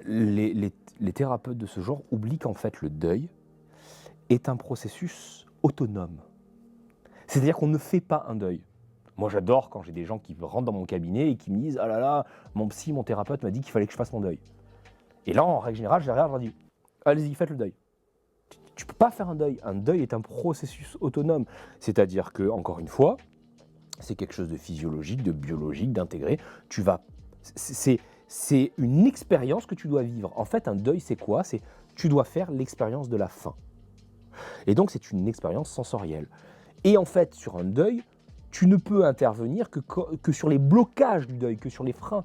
Les thérapeutes de ce genre oublient qu'en fait le deuil est un processus autonome. C'est-à-dire qu'on ne fait pas un deuil. Moi j'adore quand j'ai des gens qui rentrent dans mon cabinet et qui me disent: «Ah là là, mon psy, mon thérapeute m'a dit qu'il fallait que je fasse mon deuil». Et là, en règle générale, je les regarde, je leur dis: «Allez-y, faites le deuil». Tu peux pas faire un deuil. Un deuil est un processus autonome. C'est-à-dire que, encore une fois, c'est quelque chose de physiologique, de biologique, d'intégré. Tu vas, c'est une expérience que tu dois vivre. En fait, un deuil, c'est quoi? C'est tu dois faire l'expérience de la fin. Et donc, c'est une expérience sensorielle. Et en fait, sur un deuil, tu ne peux intervenir que sur les blocages du deuil, que sur les freins.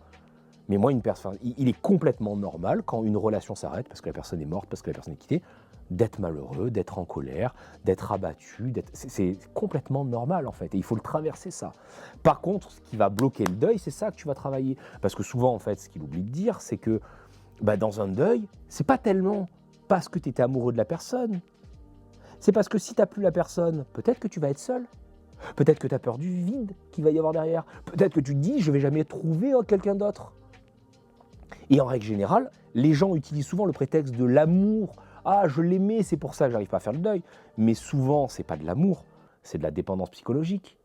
Mais moi, une personne, il est complètement normal quand une relation s'arrête, parce que la personne est morte, parce que la personne est quittée, d'être malheureux, d'être en colère, d'être abattu. C'est complètement normal en fait, et il faut le traverser ça. Par contre, ce qui va bloquer le deuil, c'est ça que tu vas travailler. Parce que souvent, en fait, ce qu'il oublie de dire, c'est que dans un deuil, c'est pas tellement parce que tu étais amoureux de la personne, c'est parce que si tu n'as plus la personne, peut-être que tu vas être seul. Peut-être que tu as peur du vide qu'il va y avoir derrière. Peut-être que tu te dis, je vais jamais trouver quelqu'un d'autre. Et en règle générale, les gens utilisent souvent le prétexte de l'amour. Ah, je l'aimais, c'est pour ça que j'arrive pas à faire le deuil. Mais souvent, c'est pas de l'amour, c'est de la dépendance psychologique,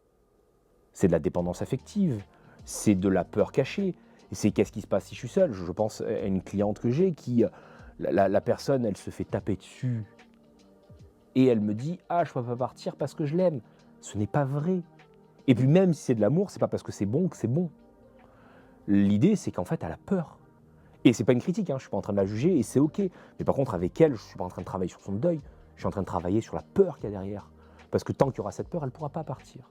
c'est de la dépendance affective, c'est de la peur cachée. Et c'est qu'est-ce qui se passe si je suis seul? Je pense à une cliente que j'ai qui, la personne, elle se fait taper dessus et elle me dit: ah, je peux pas partir parce que je l'aime. Ce n'est pas vrai. Et puis même si c'est de l'amour, c'est pas parce que c'est bon que c'est bon. L'idée, c'est qu'en fait, elle a peur. Et c'est pas une critique, hein, je suis pas en train de la juger et c'est ok. Mais par contre, avec elle, je suis pas en train de travailler sur son deuil, je suis en train de travailler sur la peur qu'il y a derrière. Parce que tant qu'il y aura cette peur, elle pourra pas partir.